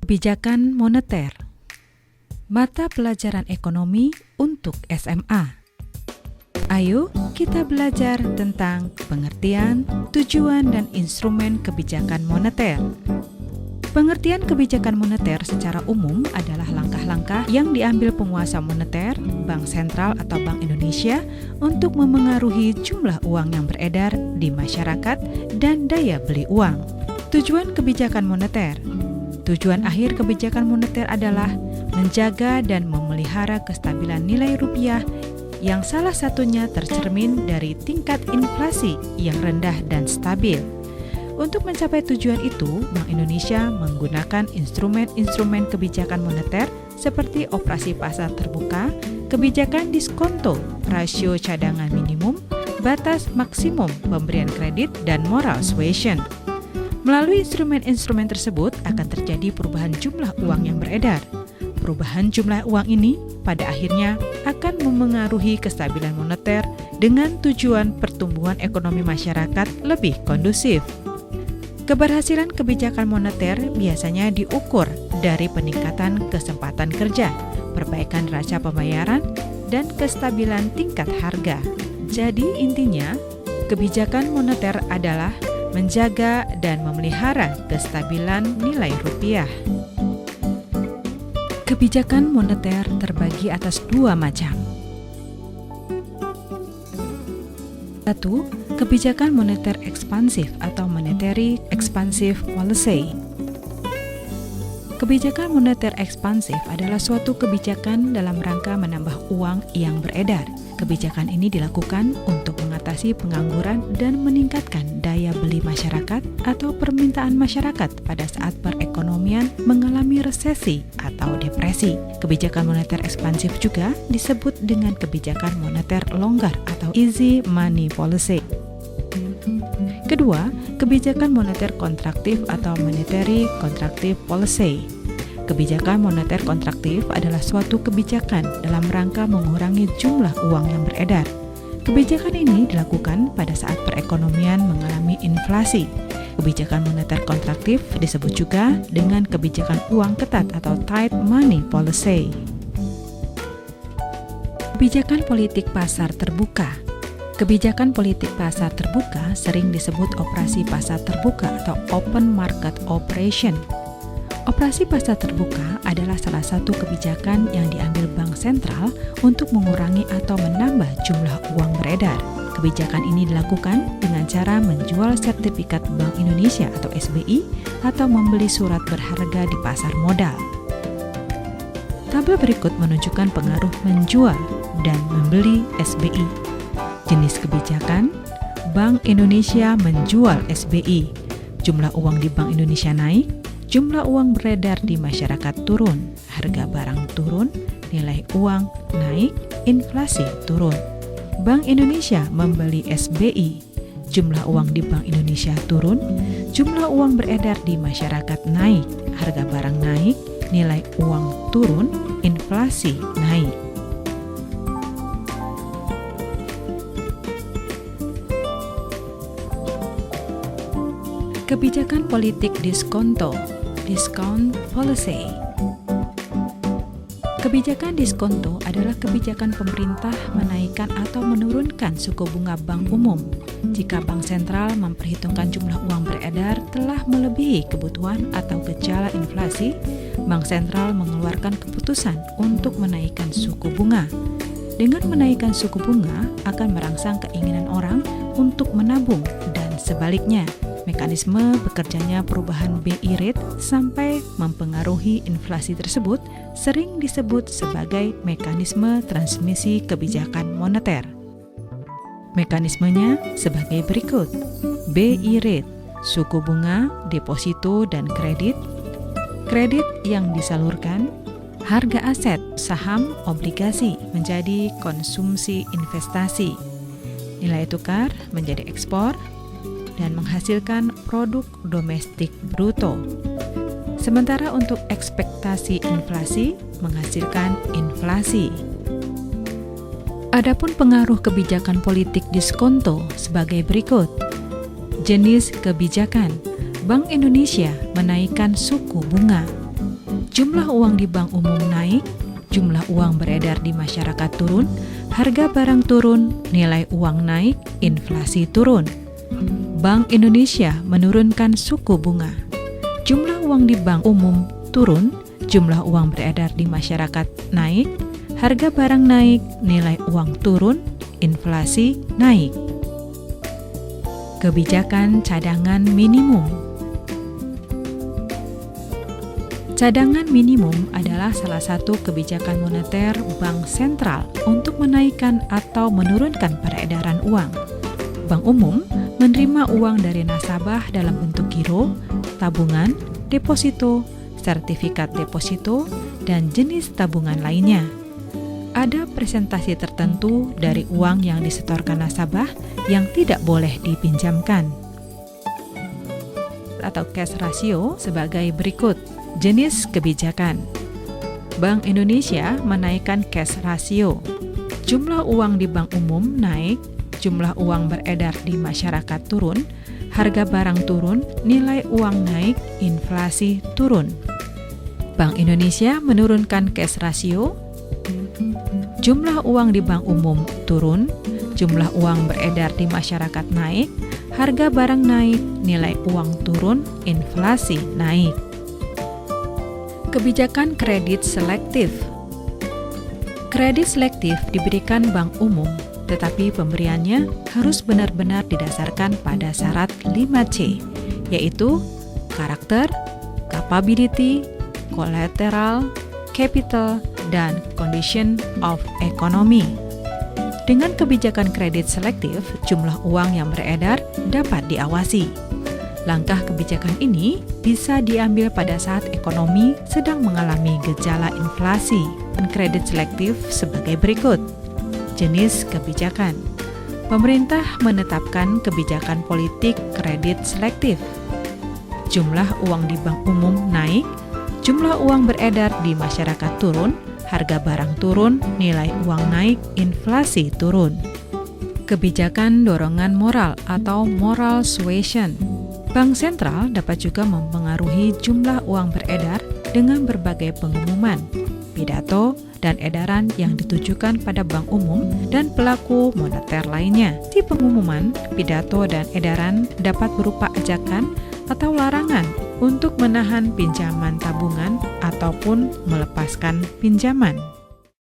Kebijakan moneter, mata pelajaran ekonomi untuk SMA. Ayo kita belajar tentang pengertian, tujuan, dan instrumen kebijakan moneter. Pengertian kebijakan moneter secara umum adalah langkah-langkah yang diambil penguasa moneter, Bank Sentral atau Bank Indonesia untuk memengaruhi jumlah uang yang beredar di masyarakat dan daya beli uang. Tujuan kebijakan moneter. Tujuan akhir kebijakan moneter adalah menjaga dan memelihara kestabilan nilai rupiah yang salah satunya tercermin dari tingkat inflasi yang rendah dan stabil. Untuk mencapai tujuan itu, Bank Indonesia menggunakan instrumen-instrumen kebijakan moneter seperti operasi pasar terbuka, kebijakan diskonto, rasio cadangan minimum, batas maksimum pemberian kredit, dan moral suasion. Melalui instrumen-instrumen tersebut akan terjadi perubahan jumlah uang yang beredar. Perubahan jumlah uang ini pada akhirnya akan memengaruhi kestabilan moneter dengan tujuan pertumbuhan ekonomi masyarakat lebih kondusif. Keberhasilan kebijakan moneter biasanya diukur dari peningkatan kesempatan kerja, perbaikan neraca pembayaran, dan kestabilan tingkat harga. Jadi intinya, kebijakan moneter adalah menjaga dan memelihara kestabilan nilai rupiah. Kebijakan moneter terbagi atas dua macam. 1. Kebijakan moneter ekspansif atau monetary expansive policy. Kebijakan moneter ekspansif adalah suatu kebijakan dalam rangka menambah uang yang beredar. Kebijakan ini dilakukan untuk mengatasi pengangguran dan meningkatkan daya beli masyarakat atau permintaan masyarakat pada saat perekonomian mengalami resesi atau depresi. Kebijakan moneter ekspansif juga disebut dengan kebijakan moneter longgar atau easy money policy. Kedua, kebijakan moneter kontraktif atau monetary contractive policy. Kebijakan moneter kontraktif adalah suatu kebijakan dalam rangka mengurangi jumlah uang yang beredar. Kebijakan ini dilakukan pada saat perekonomian mengalami inflasi. Kebijakan moneter kontraktif disebut juga dengan kebijakan uang ketat atau tight money policy. Kebijakan politik pasar terbuka. Kebijakan politik pasar terbuka sering disebut operasi pasar terbuka atau open market operation. Operasi pasar terbuka adalah salah satu kebijakan yang diambil Bank Sentral untuk mengurangi atau menambah jumlah uang beredar. Kebijakan ini dilakukan dengan cara menjual sertifikat Bank Indonesia atau SBI atau membeli surat berharga di pasar modal. Tabel berikut menunjukkan pengaruh menjual dan membeli SBI. Jenis kebijakan, Bank Indonesia menjual SBI. Jumlah uang di Bank Indonesia naik, jumlah uang beredar di masyarakat turun, harga barang turun, nilai uang naik, inflasi turun. Bank Indonesia membeli SBI, jumlah uang di Bank Indonesia turun, jumlah uang beredar di masyarakat naik, harga barang naik, nilai uang turun, inflasi naik. Kebijakan politik diskonto, discount policy. Kebijakan diskonto adalah kebijakan pemerintah menaikkan atau menurunkan suku bunga bank umum jika Bank Sentral memperhitungkan jumlah uang beredar telah melebihi kebutuhan atau gejala inflasi. Bank Sentral mengeluarkan keputusan untuk menaikkan suku bunga. Dengan menaikkan suku bunga akan merangsang keinginan orang untuk menabung dan sebaliknya. Mekanisme bekerjanya perubahan BI rate sampai mempengaruhi inflasi tersebut sering disebut sebagai mekanisme transmisi kebijakan moneter. Mekanismenya sebagai berikut. BI rate, suku bunga, deposito dan kredit yang disalurkan, harga aset, saham, obligasi menjadi konsumsi investasi, nilai tukar menjadi ekspor, dan menghasilkan produk domestik bruto. Sementara untuk ekspektasi inflasi menghasilkan inflasi. Adapun pengaruh kebijakan politik diskonto sebagai berikut. Jenis kebijakan, Bank Indonesia menaikkan suku bunga. jumlah uang di bank umum naik, jumlah uang beredar di masyarakat turun, harga barang turun, nilai uang naik, inflasi turun. Bank Indonesia menurunkan suku bunga. Jumlah uang di bank umum turun, jumlah uang beredar di masyarakat naik, harga barang naik, nilai uang turun, inflasi naik. Kebijakan cadangan minimum. Cadangan minimum adalah salah satu kebijakan moneter bank sentral untuk menaikkan atau menurunkan peredaran uang. Bank umum menerima uang dari nasabah dalam bentuk giro, tabungan, deposito, sertifikat deposito, dan jenis tabungan lainnya. Ada presentasi tertentu dari uang yang disetorkan nasabah yang tidak boleh dipinjamkan. Atau cash ratio sebagai berikut. Jenis kebijakan. Bank Indonesia menaikkan cash ratio. Jumlah uang di bank umum naik, jumlah uang beredar di masyarakat turun, harga barang turun, nilai uang naik, inflasi turun. Bank Indonesia menurunkan cash ratio. Jumlah uang di bank umum turun, jumlah uang beredar di masyarakat naik, harga barang naik, nilai uang turun, inflasi naik. Kebijakan kredit selektif. Kredit selektif diberikan bank umum, tetapi pemberiannya harus benar-benar didasarkan pada syarat 5C, yaitu karakter, capability, collateral, capital, dan condition of economy. Dengan kebijakan kredit selektif, jumlah uang yang beredar dapat diawasi. Langkah kebijakan ini bisa diambil pada saat ekonomi sedang mengalami gejala inflasi. Dan kredit selektif sebagai berikut. Jenis kebijakan. Pemerintah menetapkan kebijakan politik kredit selektif. Jumlah uang di bank umum naik, jumlah uang beredar di masyarakat turun, harga barang turun, nilai uang naik, inflasi turun. Kebijakan dorongan moral atau moral suasion. Bank sentral dapat juga mempengaruhi jumlah uang beredar dengan berbagai pengumuman, pidato, dan edaran yang ditujukan pada bank umum dan pelaku moneter lainnya. Si pengumuman, pidato, dan edaran dapat berupa ajakan atau larangan untuk menahan pinjaman tabungan ataupun melepaskan pinjaman.